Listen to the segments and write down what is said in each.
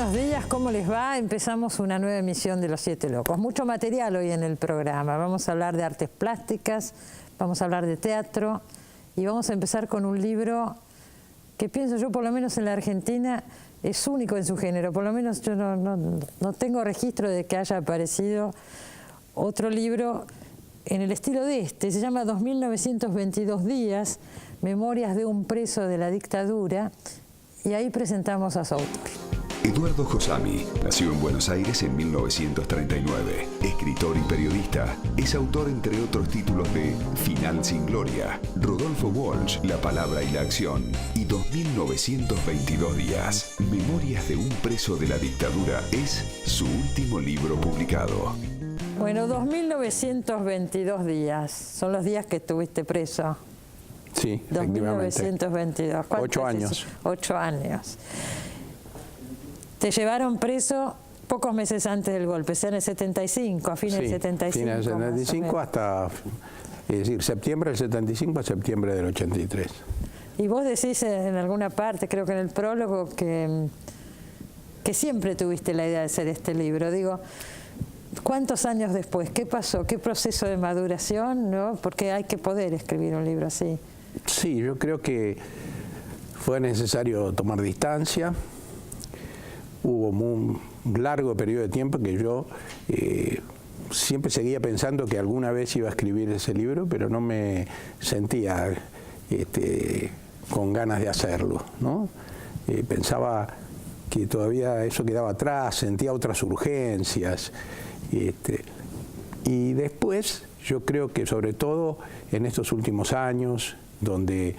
buenos días, ¿cómo les va? Empezamos una nueva emisión de Los Siete Locos. Mucho material hoy en el programa. Vamos a hablar de artes plásticas, vamos a hablar de teatro y vamos a empezar con un libro que pienso yo, por lo menos en la Argentina, es único en su género. Por lo menos yo no tengo registro de que haya aparecido otro libro en el estilo de este. Se llama 2922 días, Memorias de un preso de la dictadura, y ahí presentamos a su autor. Eduardo Josami nació en Buenos Aires en 1939. Escritor y periodista, es autor entre otros títulos de Final sin Gloria, Rodolfo Walsh, La palabra y la acción y 2922 días, Memorias de un preso de la dictadura es su último libro publicado. Bueno, 2922 días, son los días que estuviste preso. Sí, 2922. 8 años. 8 años. Te llevaron preso pocos meses antes del golpe, o sea, en el 75, a fines del 75. Fines del 75 hasta, es decir, septiembre del 75 a septiembre del 83. Y vos decís en alguna parte, creo que en el prólogo, que siempre tuviste la idea de hacer este libro. Digo, ¿cuántos años después? ¿Qué pasó? ¿Qué proceso de maduración? ¿No? Porque hay que poder escribir un libro así. Sí, yo creo que fue necesario tomar distancia. Hubo un largo periodo de tiempo que yo siempre seguía pensando que alguna vez iba a escribir ese libro, pero no me sentía con ganas de hacerlo, ¿no? Pensaba que todavía eso quedaba atrás, sentía otras urgencias. Y después, yo creo que sobre todo en estos últimos años, donde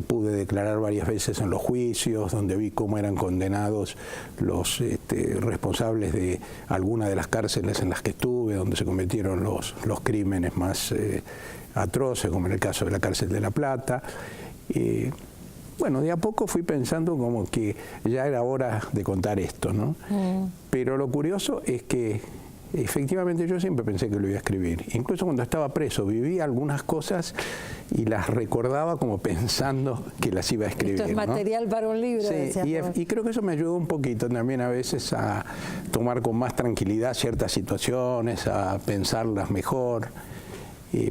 pude declarar varias veces en los juicios, donde vi cómo eran condenados los responsables de alguna de las cárceles en las que estuve, donde se cometieron los crímenes más atroces, como en el caso de la cárcel de La Plata. Bueno, de a poco fui pensando como que ya era hora de contar esto, ¿no? Pero lo curioso es que efectivamente yo siempre pensé que lo iba a escribir. Incluso cuando estaba preso viví algunas cosas y las recordaba como pensando que las iba a escribir. Esto es material, ¿no?, para un libro. Sí, y creo que eso me ayudó un poquito también a veces a tomar con más tranquilidad ciertas situaciones, a pensarlas mejor.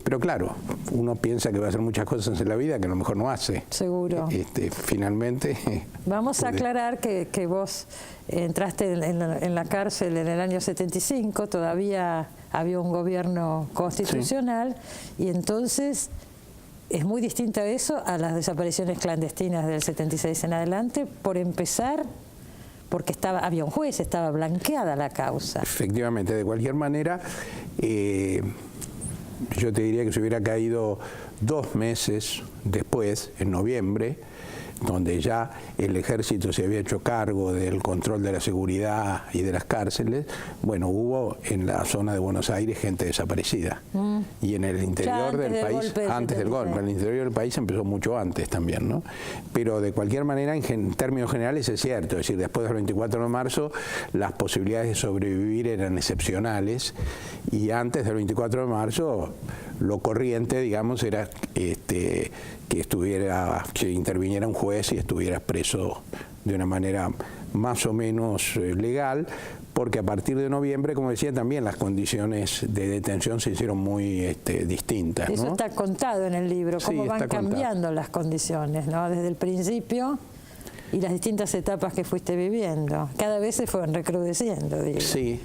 Pero claro, uno piensa que va a hacer muchas cosas en la vida que a lo mejor no hace. Seguro. Finalmente... Vamos a aclarar que vos entraste en la cárcel en el año 75, todavía había un gobierno constitucional, sí. Y entonces es muy distinto eso a las desapariciones clandestinas del 76 en adelante, por empezar, porque había un juez, estaba blanqueada la causa. Efectivamente, de cualquier manera... yo te diría que se hubiera caído 2 meses después, en noviembre, donde ya el ejército se había hecho cargo del control de la seguridad y de las cárceles. Bueno, hubo en la zona de Buenos Aires gente desaparecida. Y en el interior del país, antes del golpe, en el interior del país empezó mucho antes también, ¿no? Pero de cualquier manera, en términos generales es cierto, es decir, después del 24 de marzo las posibilidades de sobrevivir eran excepcionales, y antes del 24 de marzo lo corriente, digamos, era que interviniera un juez y estuviera preso de una manera más o menos legal, porque a partir de noviembre, como decía, también las condiciones de detención se hicieron muy distintas, ¿no? Eso está contado en el libro, cómo van cambiando las condiciones, ¿no? Desde el principio y las distintas etapas que fuiste viviendo. Cada vez se fueron recrudeciendo, digo. Sí.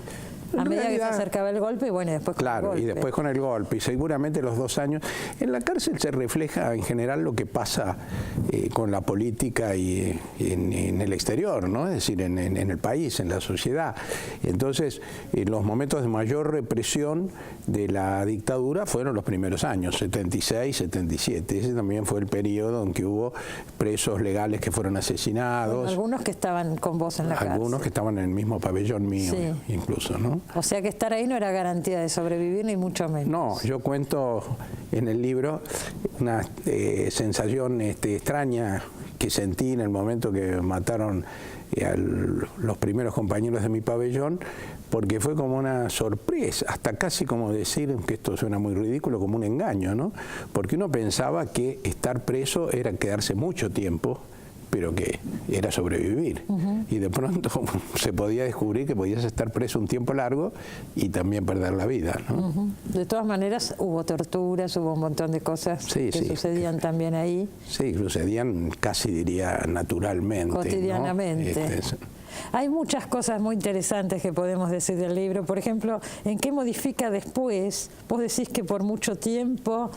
A medida que se acercaba el golpe, y bueno, después con el golpe. Y después con el golpe, y seguramente los 2 años. En la cárcel se refleja en general lo que pasa con la política y en el exterior, ¿no? Es decir, en el país, en la sociedad. Entonces, los momentos de mayor represión de la dictadura fueron los primeros años, 76, 77. Ese también fue el periodo en que hubo presos legales que fueron asesinados. Bueno, algunos que estaban con vos en la cárcel. Algunos que estaban en el mismo pabellón mío, sí. Incluso, ¿no? O sea que estar ahí no era garantía de sobrevivir, ni mucho menos. No, yo cuento en el libro una sensación extraña que sentí en el momento que mataron a los primeros compañeros de mi pabellón, porque fue como una sorpresa, hasta casi como decir, que esto suena muy ridículo, como un engaño, ¿no? Porque uno pensaba que estar preso era quedarse mucho tiempo, pero que era sobrevivir. Y de pronto se podía descubrir que podías estar preso un tiempo largo y también perder la vida, ¿no? De todas maneras, hubo torturas, hubo un montón de cosas que sucedían también ahí. Sí, sucedían casi, diría, naturalmente. Cotidianamente. ¿No? Hay muchas cosas muy interesantes que podemos decir del libro. Por ejemplo, ¿en qué modifica después? Vos decís que por mucho tiempo,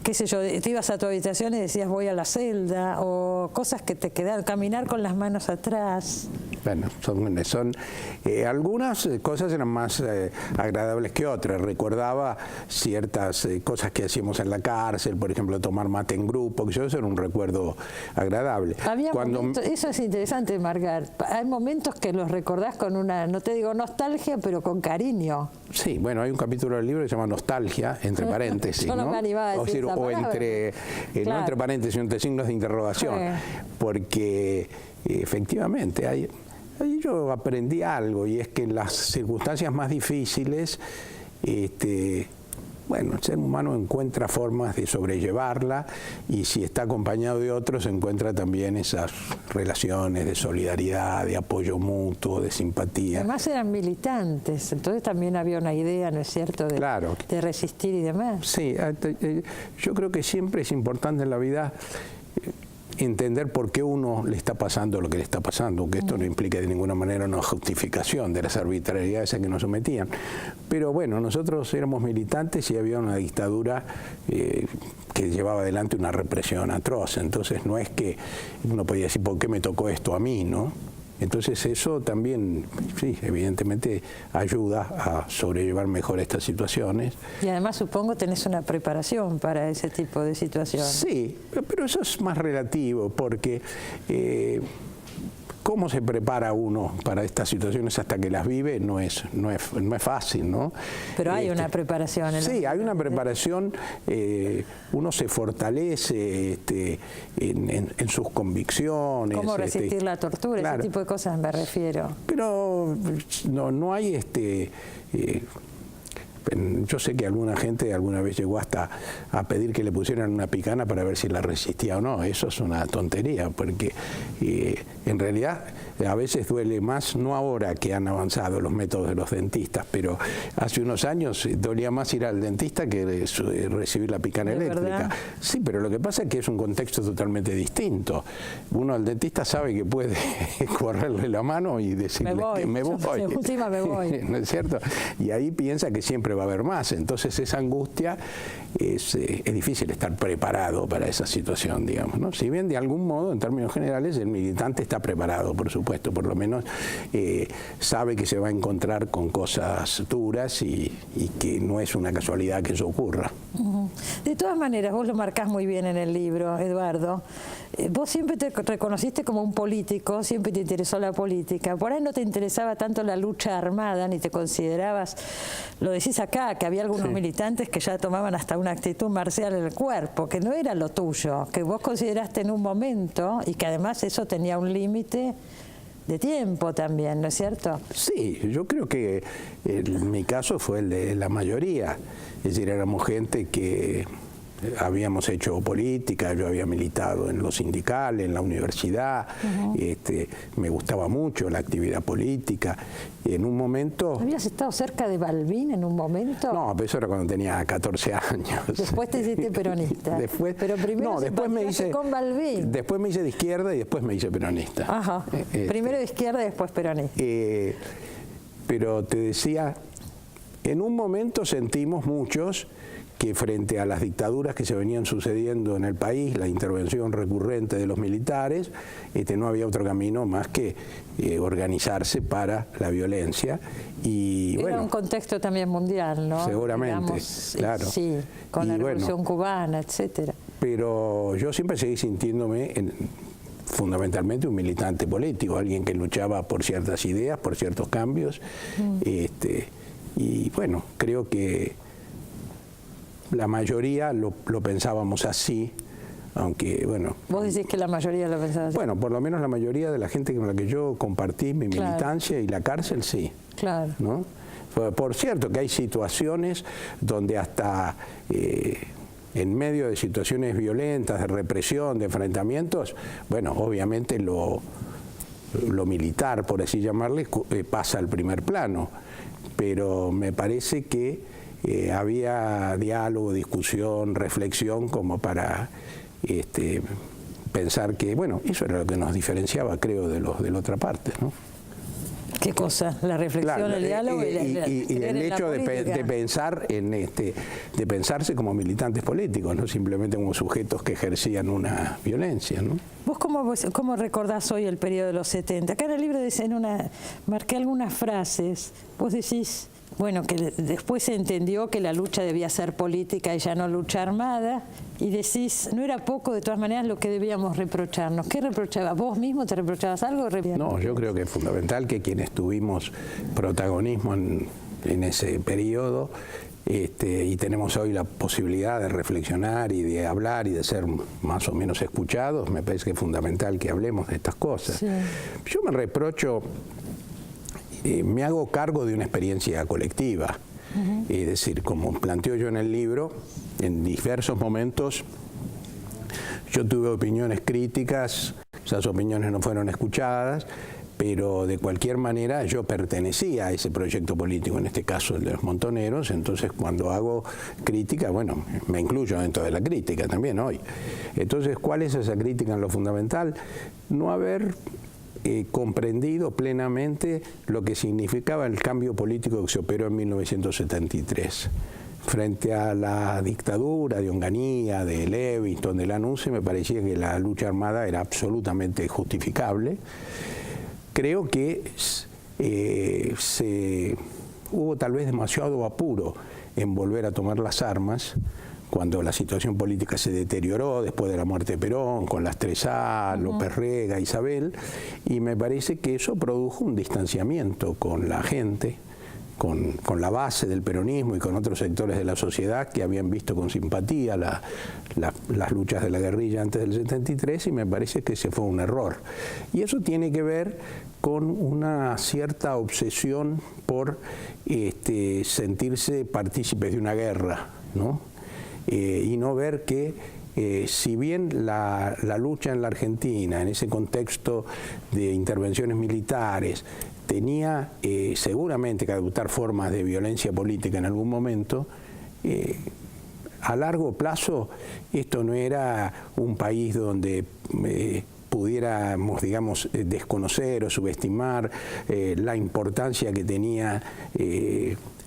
qué sé yo, te ibas a tu habitación y decías voy a la celda, o cosas que te quedaron, caminar con las manos atrás. Bueno, son algunas cosas eran más agradables que otras. Recordaba ciertas cosas que hacíamos en la cárcel, por ejemplo, tomar mate en grupo, que eso era un recuerdo agradable. Había momentos, eso es interesante, Margar. Hay momentos que los recordás con una, no te digo nostalgia, pero con cariño. Sí, bueno, hay un capítulo del libro que se llama Nostalgia, entre paréntesis, Yo no me animaba a decir esa palabra. Entre, claro, no entre paréntesis, entre signos de interrogación, porque efectivamente ahí yo aprendí algo, y es que en las circunstancias más difíciles, bueno, el ser humano encuentra formas de sobrellevarla, y si está acompañado de otros encuentra también esas relaciones de solidaridad, de apoyo mutuo, de simpatía. Además eran militantes, entonces también había una idea, ¿no es cierto?, claro, de resistir y demás. Sí, yo creo que siempre es importante en la vida entender por qué uno le está pasando lo que le está pasando, aunque esto no implica de ninguna manera una justificación de las arbitrariedades a que nos sometían. Pero bueno, nosotros éramos militantes y había una dictadura que llevaba adelante una represión atroz, entonces no es que uno podía decir ¿por qué me tocó esto a mí?, ¿no? Entonces eso también, sí, evidentemente ayuda a sobrellevar mejor estas situaciones. Y además supongo tenés una preparación para ese tipo de situaciones. Sí, pero eso es más relativo, porque cómo se prepara uno para estas situaciones hasta que las vive no es fácil, ¿no? Pero hay una preparación. Sí, hay una preparación, uno se fortalece en sus convicciones. ¿Cómo resistir la tortura? Claro, ese tipo de cosas me refiero. Pero no hay yo sé que alguna gente alguna vez llegó hasta a pedir que le pusieran una picana para ver si la resistía o no. Eso es una tontería, porque en realidad a veces duele más, no ahora que han avanzado los métodos de los dentistas, pero hace unos años dolía más ir al dentista que recibir la picana eléctrica. ¿Verdad? Sí, pero lo que pasa es que es un contexto totalmente distinto. Uno al dentista sabe que puede correrle la mano y decirle que me voy. Última me voy. ¿No es cierto? Y ahí piensa que siempre va a haber más. Entonces esa angustia es difícil estar preparado para esa situación, digamos, ¿no? Si bien de algún modo, en términos generales, el militante está preparado, por supuesto, por lo menos sabe que se va a encontrar con cosas duras y que no es una casualidad que eso ocurra. De todas maneras, vos lo marcás muy bien en el libro, Eduardo. Vos siempre te reconociste como un político, siempre te interesó la política. Por ahí no te interesaba tanto la lucha armada, ni te considerabas, lo decís acá, que había algunos militantes que ya tomaban hasta una actitud marcial en el cuerpo, que no era lo tuyo, que vos consideraste en un momento y que además eso tenía un límite de tiempo también, ¿no es cierto? Sí, yo creo que en mi caso fue el de la mayoría. Es decir, éramos gente que habíamos hecho política, yo había militado en los sindicales, en la universidad, me gustaba mucho la actividad política. En un momento... ¿Habías estado cerca de Balbín en un momento? No, pero eso era cuando tenía 14 años. Después te hiciste peronista. Pero primero después me hice con Balbín. Después me hice de izquierda y después me hice peronista. Ajá. Primero de izquierda y después peronista. Pero te decía, en un momento sentimos muchos que frente a las dictaduras que se venían sucediendo en el país, la intervención recurrente de los militares, no había otro camino más que organizarse para la violencia. Y, era un contexto también mundial, ¿no? Seguramente, digamos, claro. Sí, con la Revolución Cubana, etcétera. Pero yo siempre seguí sintiéndome fundamentalmente un militante político, alguien que luchaba por ciertas ideas, por ciertos cambios. Y bueno, creo que la mayoría lo pensábamos así, aunque bueno... ¿Vos decís que la mayoría lo pensaba así? Bueno, por lo menos la mayoría de la gente con la que yo compartí mi militancia y la cárcel, sí. Claro. ¿No? Por cierto que hay situaciones donde hasta en medio de situaciones violentas, de represión, de enfrentamientos, bueno, obviamente lo militar, por así llamarle, pasa al primer plano. Pero me parece que había diálogo, discusión, reflexión como para pensar que, bueno, eso era lo que nos diferenciaba, creo, de la otra parte, ¿no? ¿Qué cosa? La reflexión, claro, el diálogo y el hecho de pensar de pensarse como militantes políticos, no simplemente como sujetos que ejercían una violencia, ¿no? ¿Vos cómo recordás hoy el periodo de los 70? Acá en el libro marqué algunas frases. Vos decís, bueno, que después se entendió que la lucha debía ser política y ya no lucha armada, y decís, no era poco de todas maneras lo que debíamos reprocharnos. ¿Qué reprochabas? ¿Vos mismo te reprochabas algo? No, yo creo que es fundamental que quienes tuvimos protagonismo en ese periodo y tenemos hoy la posibilidad de reflexionar y de hablar y de ser más o menos escuchados, me parece que es fundamental que hablemos de estas cosas. Sí. Yo me reprocho, me hago cargo de una experiencia colectiva. Es decir, como planteo yo en el libro, en diversos momentos yo tuve opiniones críticas, esas opiniones no fueron escuchadas, pero de cualquier manera yo pertenecía a ese proyecto político, en este caso el de los Montoneros. Entonces cuando hago crítica, bueno, me incluyo dentro de la crítica también hoy. Entonces, ¿cuál es esa crítica en lo fundamental? No haber comprendido plenamente lo que significaba el cambio político que se operó en 1973. Frente a la dictadura de Onganía, de Levingston, de Lanuse, me parecía que la lucha armada era absolutamente justificable. Creo que hubo tal vez demasiado apuro en volver a tomar las armas cuando la situación política se deterioró después de la muerte de Perón, con las 3A, López Rega, Isabel, y me parece que eso produjo un distanciamiento con la gente, con la base del peronismo y con otros sectores de la sociedad que habían visto con simpatía las luchas de la guerrilla antes del 73, y me parece que ese fue un error. Y eso tiene que ver con una cierta obsesión por sentirse partícipes de una guerra, ¿no? Y no ver que si bien la lucha en la Argentina, en ese contexto de intervenciones militares, tenía seguramente que adoptar formas de violencia política en algún momento, a largo plazo esto no era un país donde pudiéramos, digamos, desconocer o subestimar la importancia que tenía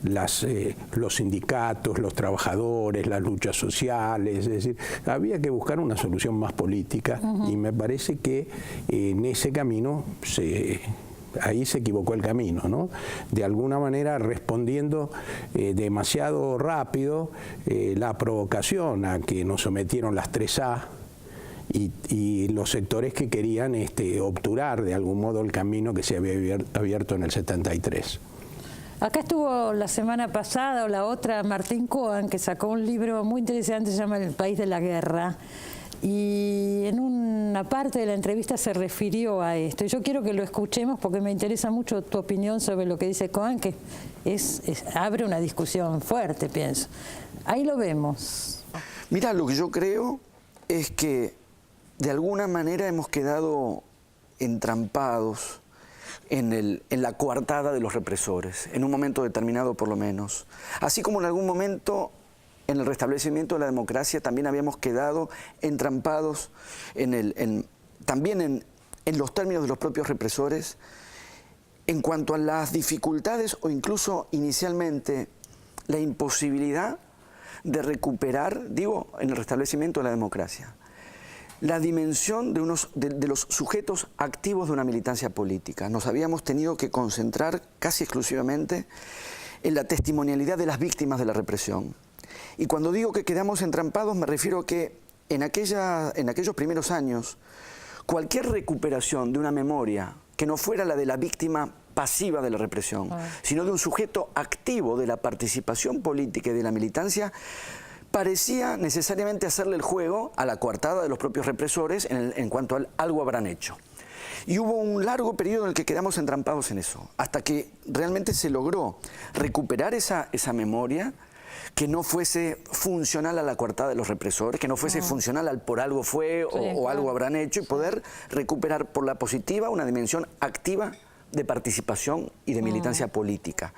los sindicatos, los trabajadores, las luchas sociales. Es decir, había que buscar una solución más política, y me parece que en ese camino ahí se equivocó el camino, ¿no? De alguna manera respondiendo demasiado rápido la provocación a que nos sometieron las 3A y los sectores que querían obturar de algún modo el camino que se había abierto en el 73. Acá estuvo la semana pasada o la otra Martín Cohen, que sacó un libro muy interesante, se llama El país de la guerra, y en una parte de la entrevista se refirió a esto. Y yo quiero que lo escuchemos porque me interesa mucho tu opinión sobre lo que dice Cohen, que abre una discusión fuerte, pienso. Ahí lo vemos. Mira, lo que yo creo es que de alguna manera hemos quedado entrampados en la coartada de los represores, en un momento determinado por lo menos. Así como en algún momento, en el restablecimiento de la democracia, también habíamos quedado entrampados también en los términos de los propios represores, en cuanto a las dificultades o incluso inicialmente la imposibilidad de recuperar, digo, en el restablecimiento de la democracia, la dimensión de los sujetos activos de una militancia política. Nos habíamos tenido que concentrar casi exclusivamente en la testimonialidad de las víctimas de la represión. Y cuando digo que quedamos entrampados, me refiero a que en aquellos primeros años, cualquier recuperación de una memoria que no fuera la de la víctima pasiva de la represión, sino de un sujeto activo de la participación política y de la militancia, parecía necesariamente hacerle el juego a la coartada de los propios represores en cuanto a algo habrán hecho. Y hubo un largo periodo en el que quedamos entrampados en eso, hasta que realmente se logró recuperar esa memoria, que no fuese funcional a la coartada de los represores, que no fuese funcional al por algo fue o algo habrán hecho, y poder recuperar por la positiva una dimensión activa de participación y de militancia política.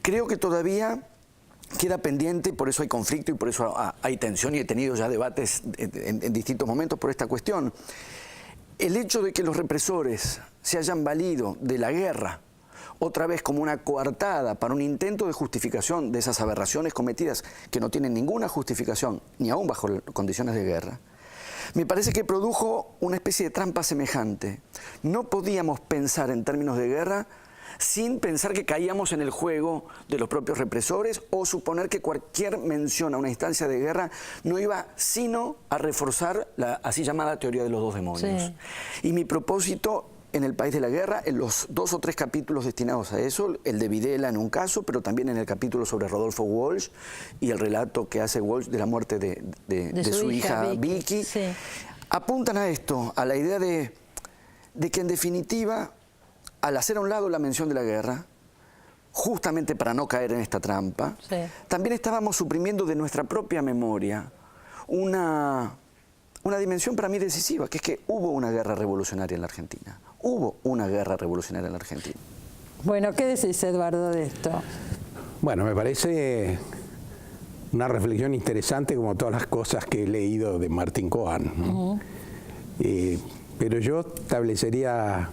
Creo que todavía queda pendiente, por eso hay conflicto y por eso hay tensión, y he tenido ya debates en distintos momentos por esta cuestión. El hecho de que los represores se hayan valido de la guerra otra vez como una coartada para un intento de justificación de esas aberraciones cometidas que no tienen ninguna justificación, ni aún bajo condiciones de guerra, me parece que produjo una especie de trampa semejante. No podíamos pensar en términos de guerra sin pensar que caíamos en el juego de los propios represores o suponer que cualquier mención a una instancia de guerra no iba sino a reforzar la así llamada teoría de los dos demonios. Sí. Y mi propósito en El País de la Guerra, en los 2 o 3 capítulos destinados a eso, el de Videla en un caso, pero también en el capítulo sobre Rodolfo Walsh y el relato que hace Walsh de la muerte de su hija Vicky, sí, apuntan a esto, a la idea de que en definitiva, al hacer a un lado la mención de la guerra, justamente para no caer en esta trampa, sí, también estábamos suprimiendo de nuestra propia memoria una dimensión para mí decisiva, que es que hubo una guerra revolucionaria en la Argentina. Hubo una guerra revolucionaria en la Argentina. Bueno, ¿qué decís, Eduardo, de esto? Bueno, me parece una reflexión interesante, como todas las cosas que he leído de Martín Coan, ¿no? Pero yo establecería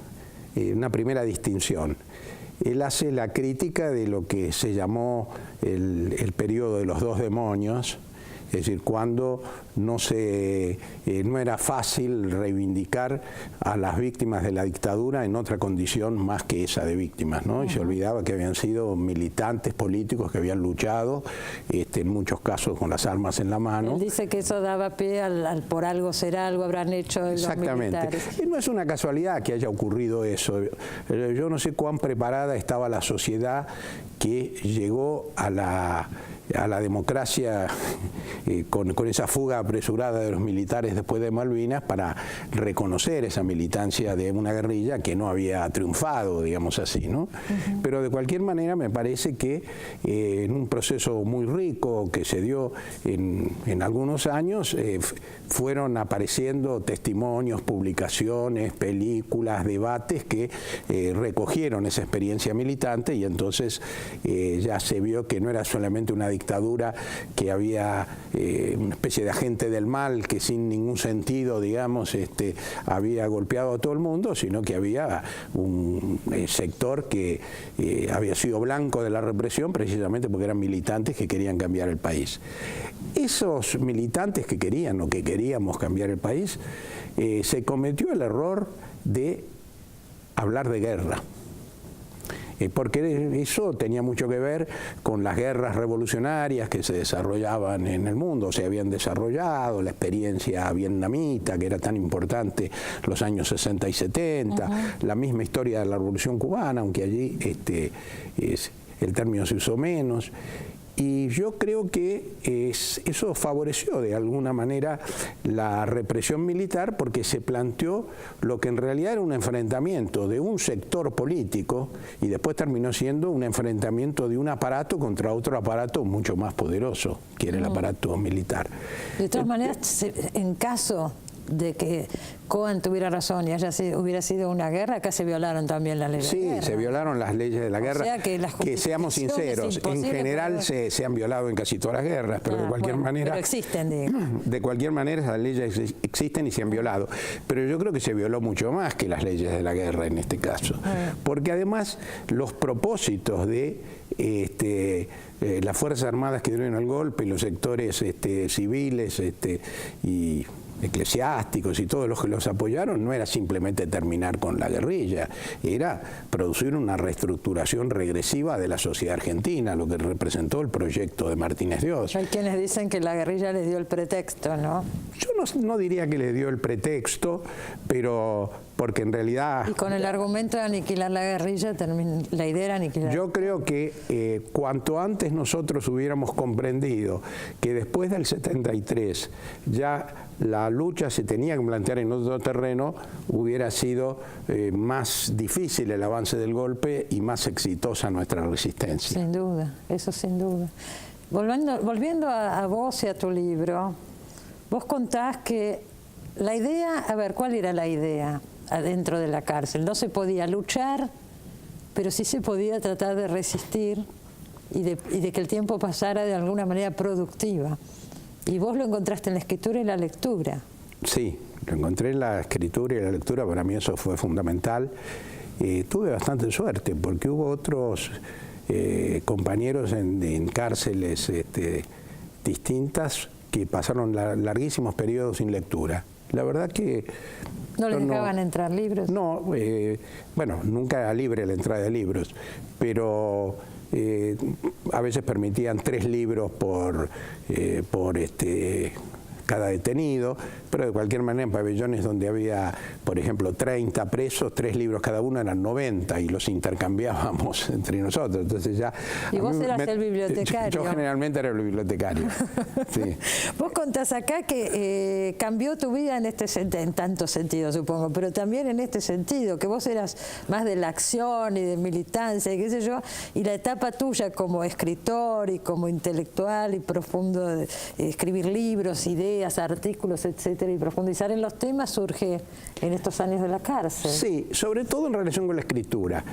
una primera distinción. Él hace la crítica de lo que se llamó el periodo de los dos demonios, es decir, cuando no era fácil reivindicar a las víctimas de la dictadura en otra condición más que esa de víctimas, ¿no? Y se olvidaba que habían sido militantes políticos que habían luchado, en muchos casos con las armas en la mano. Él dice que eso daba pie al por algo ser algo, habrán hecho los militares. Y no es una casualidad que haya ocurrido eso. Yo no sé cuán preparada estaba la sociedad que llegó a la democracia con esa fuga apresurada de los militares después de Malvinas para reconocer esa militancia de una guerrilla que no había triunfado, digamos así, ¿no? Pero de cualquier manera me parece que en un proceso muy rico que se dio en algunos años, fueron apareciendo testimonios, publicaciones, películas, debates que recogieron esa experiencia militante, y entonces ya se vio que no era solamente una dictadura, que había una especie de agente del mal que sin ningún sentido, digamos, había golpeado a todo el mundo, sino que había un sector que había sido blanco de la represión precisamente porque eran militantes que querían cambiar el país. Esos militantes que querían o que queríamos cambiar el país, se cometió el error de hablar de guerra. Porque eso tenía mucho que ver con las guerras revolucionarias que se desarrollaban en el mundo, se habían desarrollado, la experiencia vietnamita, que era tan importante los años 60 y 70, la misma historia de la Revolución Cubana, aunque allí el término se usó menos. Y yo creo que eso favoreció de alguna manera la represión militar, porque se planteó lo que en realidad era un enfrentamiento de un sector político y después terminó siendo un enfrentamiento de un aparato contra otro aparato mucho más poderoso, que era el aparato militar. De todas maneras, en caso de que Coan tuviera razón y hubiera sido una guerra, acá se violaron también las leyes de guerra. Sí, se violaron las leyes de la guerra, sea que seamos sinceros, en general se han violado en casi todas las guerras, pero de cualquier manera... Pero existen, digamos. De cualquier manera esas leyes existen y se han violado, pero yo creo que se violó mucho más que las leyes de la guerra en este caso, porque además los propósitos de las Fuerzas Armadas que dieron el golpe y los sectores civiles y eclesiásticos y todos los que los apoyaron no era simplemente terminar con la guerrilla, era producir una reestructuración regresiva de la sociedad argentina, lo que representó el proyecto de Martínez de Oz. Hay quienes dicen que la guerrilla les dio el pretexto, ¿no? Yo no diría que les dio el pretexto, pero porque en realidad... Y con el argumento de aniquilar la guerrilla, la idea era aniquilar. Yo creo que cuanto antes nosotros hubiéramos comprendido que después del 73 ya la lucha se tenía que plantear en otro terreno, hubiera sido más difícil el avance del golpe y más exitosa nuestra resistencia. Sin duda, eso sin duda. Volviendo a vos y a tu libro, vos contás que la idea, a ver, ¿cuál era la idea adentro de la cárcel? No se podía luchar, pero sí se podía tratar de resistir y de que el tiempo pasara de alguna manera productiva. Y vos lo encontraste en la escritura y la lectura. Sí, lo encontré en la escritura y la lectura, para mí eso fue fundamental. Tuve bastante suerte porque hubo otros compañeros en cárceles distintas que pasaron larguísimos periodos sin lectura. La verdad que... ¿No les dejaban entrar libros? No, bueno, nunca era libre la entrada de libros, pero a veces permitían 3 libros por cada detenido, pero de cualquier manera en pabellones donde había, por ejemplo, 30 presos, 3 libros cada uno eran 90 y los intercambiábamos entre nosotros. Entonces ya... ¿Y vos eras el bibliotecario? Yo generalmente era el bibliotecario. Sí. Vos contás acá que cambió tu vida en tanto sentido, supongo, pero también en este sentido, que vos eras más de la acción y de militancia y qué sé yo, y la etapa tuya como escritor y como intelectual y profundo, de escribir libros, ideas, artículos, etcétera, y profundizar en los temas surge en estos años de la cárcel. Sí, sobre todo en relación con la escritura,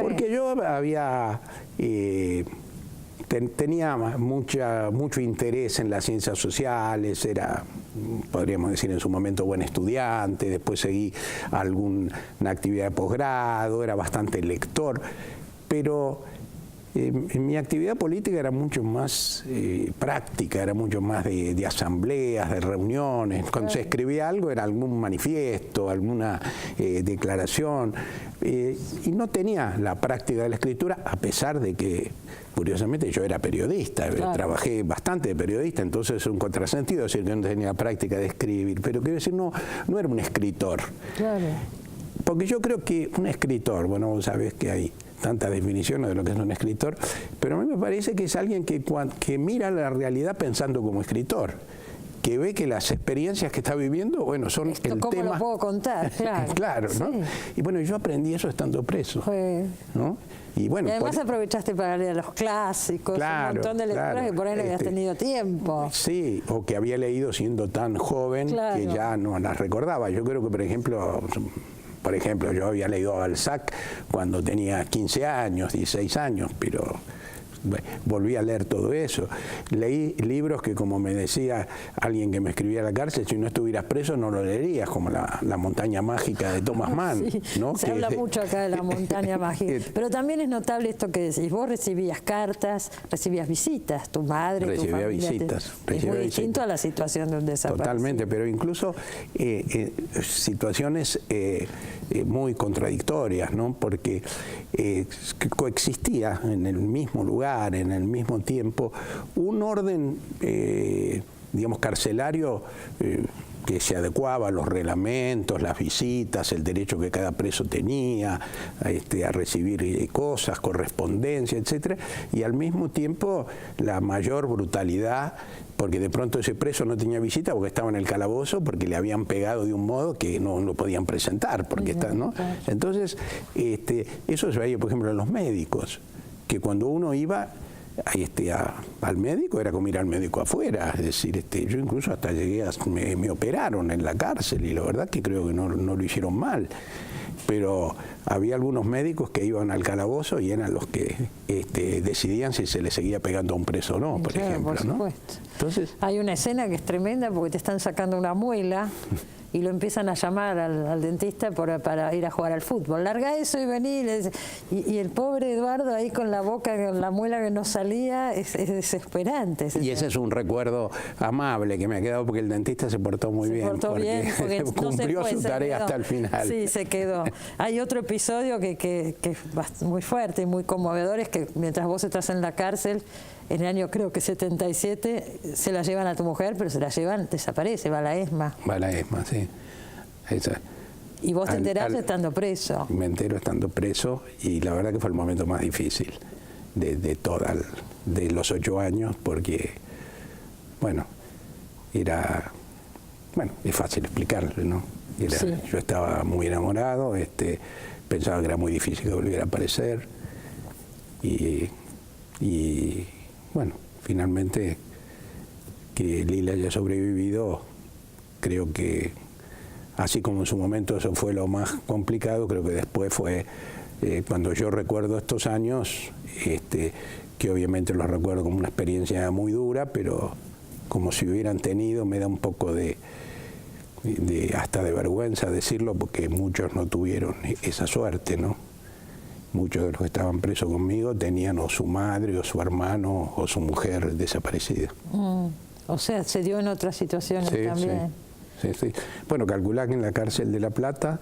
porque yo había... tenía mucho interés en las ciencias sociales, era, podríamos decir en su momento, buen estudiante, después seguí alguna actividad de posgrado, era bastante lector, pero mi actividad política era mucho más práctica, era mucho más de asambleas, de reuniones. Cuando se escribía algo era algún manifiesto, alguna declaración, y no tenía la práctica de la escritura, a pesar de que, curiosamente, yo era periodista, trabajé bastante de periodista, entonces es un contrasentido decir que no tenía la práctica de escribir, pero quiero decir, no era un escritor. Claro. Porque yo creo que un escritor, bueno, vos sabés que hay tantas definiciones de lo que es un escritor, pero a mí me parece que es alguien que mira la realidad pensando como escritor, que ve que las experiencias que está viviendo, bueno, son el tema... ¿Cómo lo puedo contar? Claro, claro, ¿no? Sí. Y bueno, yo aprendí eso estando preso, ¿no? Y, bueno, y además aprovechaste para leer los clásicos, un montón de lecturas que por ahí no habías tenido tiempo. Sí, o que había leído siendo tan joven que ya no las recordaba. Yo creo que, por ejemplo, yo había leído a Balzac cuando tenía 15 años, 16 años, pero volví a leer todo eso. Leí libros que, como me decía alguien que me escribía a la cárcel, si no estuvieras preso no lo leerías, como La montaña mágica de Thomas Mann. Sí, ¿no? Se habla mucho acá de la montaña mágica. Pero también es notable esto que decís, vos recibías cartas, recibías visitas, tu madre, tu familia. Visitas. Es muy distinto a la situación de un desaparecido. Totalmente, pero incluso situaciones muy contradictorias, ¿no? Porque coexistía en el mismo lugar, en el mismo tiempo, un orden, digamos, carcelario que se adecuaba a los reglamentos, las visitas, el derecho que cada preso tenía a recibir cosas, correspondencia, etcétera, y al mismo tiempo la mayor brutalidad, porque de pronto ese preso no tenía visita porque estaba en el calabozo, porque le habían pegado de un modo que no lo podían presentar, porque ¿no? Entonces, eso se veía, por ejemplo, en los médicos, que cuando uno iba al médico era como ir al médico afuera, es decir, yo incluso hasta llegué me operaron en la cárcel y la verdad que creo que no lo hicieron mal, pero había algunos médicos que iban al calabozo y eran los que decidían si se le seguía pegando a un preso o no, por ejemplo. Por supuesto. ¿No? Entonces, hay una escena que es tremenda porque te están sacando una muela y lo empiezan a llamar al dentista para ir a jugar al fútbol. Larga eso y vení. Y el pobre Eduardo ahí con la boca, con la muela que no salía, es desesperante. Y ese es un recuerdo amable que me ha quedado porque el dentista se portó muy bien. Porque cumplió no su tarea hasta el final. Sí, se quedó. Hay otro episodio que es muy fuerte y muy conmovedor, es que mientras vos estás en la cárcel, en el año creo que 77, se la llevan a tu mujer, pero se la llevan, desaparece, va a la ESMA. Va a la ESMA, sí. Esa. Y vos te enterás estando preso. Me entero estando preso y la verdad que fue el momento más difícil de los 8 años, porque, bueno, es fácil explicarlo, ¿no? Sí. Yo estaba muy enamorado, pensaba que era muy difícil que volviera a aparecer y bueno, finalmente que Lila haya sobrevivido, creo que así como en su momento eso fue lo más complicado, creo que después fue, cuando yo recuerdo estos años, que obviamente los recuerdo como una experiencia muy dura, pero como si hubieran tenido, me da un poco hasta de vergüenza decirlo, porque muchos no tuvieron esa suerte, ¿no? Muchos de los que estaban presos conmigo tenían o su madre, o su hermano, o su mujer desaparecida. O sea, se dio en otras situaciones también. Sí. Bueno, calculá que en la cárcel de La Plata,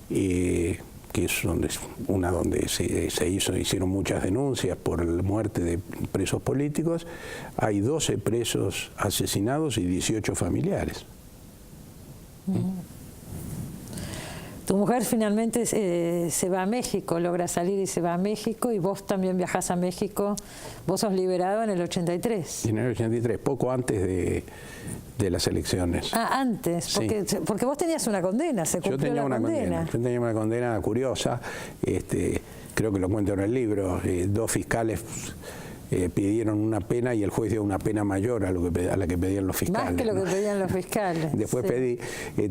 que es donde se hicieron muchas denuncias por la muerte de presos políticos, hay 12 presos asesinados y 18 familiares. Tu mujer finalmente se va a México, logra salir y se va a México, y vos también viajás a México. Vos sos liberado en el 83. En el 83, poco antes de las elecciones. Ah, antes, porque vos tenías una condena, se cumplió la condena. Yo tenía una condena curiosa, creo que lo cuento en el libro. 2 fiscales pidieron una pena y el juez dio una pena mayor a la que pedían los fiscales. Más que lo que pedían los fiscales. Después pedí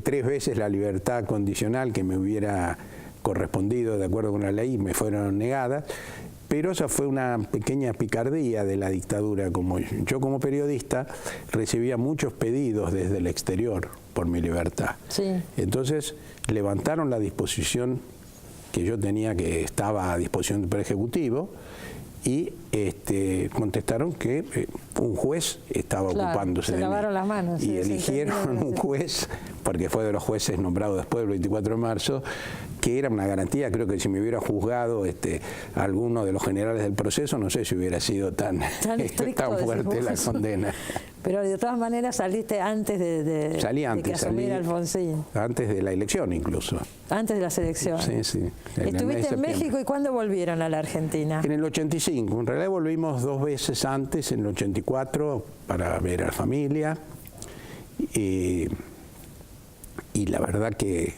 3 veces la libertad condicional que me hubiera correspondido de acuerdo con la ley y me fueron negadas. Pero esa fue una pequeña picardía de la dictadura. Yo como periodista recibía muchos pedidos desde el exterior por mi libertad. Sí. Entonces levantaron la disposición que yo tenía, que estaba a disposición del Poder Ejecutivo, y contestaron que un juez estaba ocupándose de mí. Se lavaron las manos. Y eligieron un juez, porque fue de los jueces nombrados después del 24 de marzo, que era una garantía. Creo que si me hubiera juzgado alguno de los generales del proceso, no sé si hubiera sido tan fuerte la condena. Pero de todas maneras saliste antes de que asumiera Alfonsín. Antes de la elección incluso. Antes de las elecciones. Sí. ¿Estuviste en México y cuándo volvieron a la Argentina? En el 85. En realidad volvimos 2 veces antes, en el 84, para ver a la familia. Y la verdad que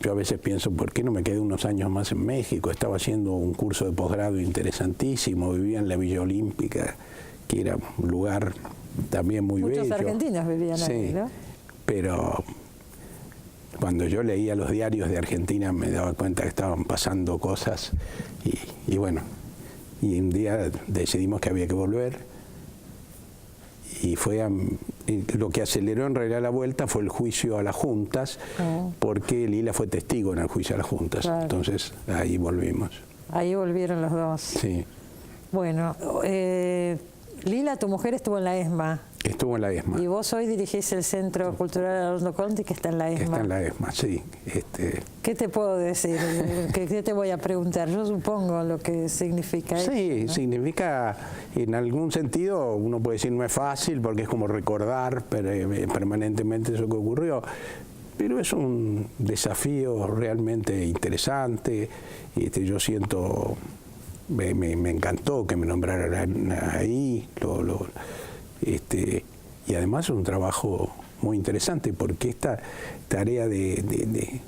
yo a veces pienso, ¿por qué no me quedé unos años más en México? Estaba haciendo un curso de posgrado interesantísimo, vivía en la Villa Olímpica, que era un lugar también muy bello. Muchos argentinos vivían ahí, ¿no? Pero cuando yo leía los diarios de Argentina me daba cuenta que estaban pasando cosas y bueno, y un día decidimos que había que volver y lo que aceleró en realidad la vuelta fue el juicio a las juntas, porque Lila fue testigo en el juicio a las juntas. Claro. Entonces ahí volvimos. Ahí volvieron los dos. Sí. Bueno, Lila, tu mujer estuvo en la ESMA. Estuvo en la ESMA. Y vos hoy dirigís el Centro Cultural Arnoldo Conti, que está en la ESMA. Está en la ESMA, sí. ¿Qué te puedo decir? ¿Qué te voy a preguntar? Yo supongo lo que significa eso. Sí, ¿no? Significa, en algún sentido, uno puede decir no es fácil, porque es como recordar permanentemente eso que ocurrió, pero es un desafío realmente interesante. Yo siento... Me encantó que me nombraran ahí, y además es un trabajo muy interesante, porque esta tarea de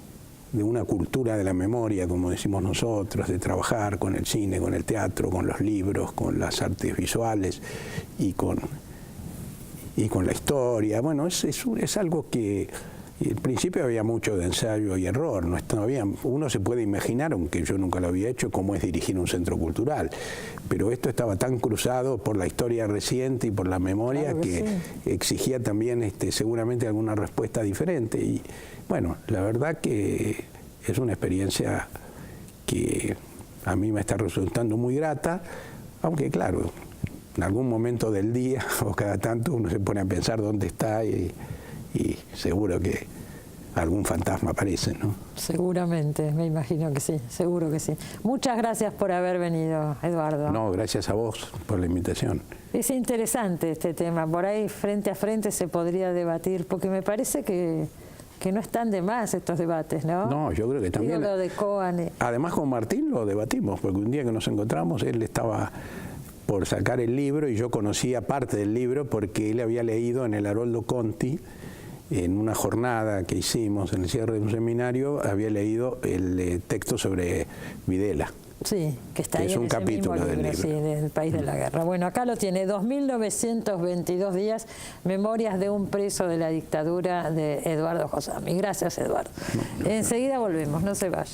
una cultura de la memoria, como decimos nosotros, de trabajar con el cine, con el teatro, con los libros, con las artes visuales y con la historia, bueno, es algo que... al principio había mucho de ensayo y error, uno se puede imaginar, aunque yo nunca lo había hecho, cómo es dirigir un centro cultural, pero esto estaba tan cruzado por la historia reciente y por la memoria, claro que exigía también seguramente alguna respuesta diferente. Y bueno, la verdad que es una experiencia que a mí me está resultando muy grata, aunque claro, en algún momento del día o cada tanto uno se pone a pensar dónde está y seguro que algún fantasma aparece, ¿no? Seguramente, me imagino que sí, seguro que sí. Muchas gracias por haber venido, Eduardo. No, gracias a vos por la invitación. Es interesante este tema, por ahí frente a frente se podría debatir, porque me parece que no están de más estos debates, ¿no? No, yo creo que también... Digo, lo de Coan. Además con Martín lo debatimos, porque un día que nos encontramos, él estaba por sacar el libro y yo conocía parte del libro porque él había leído en el Arnoldo Conti, en una jornada que hicimos en el cierre de un seminario, había leído el texto sobre Videla. Sí, que está ahí es en un ese capítulo mismo del libro. Sí, del país de la guerra. Bueno, acá lo tiene, 2.922 días, memorias de un preso de la dictadura de Eduardo Josami. Gracias, Eduardo. Enseguida volvemos, no se vaya.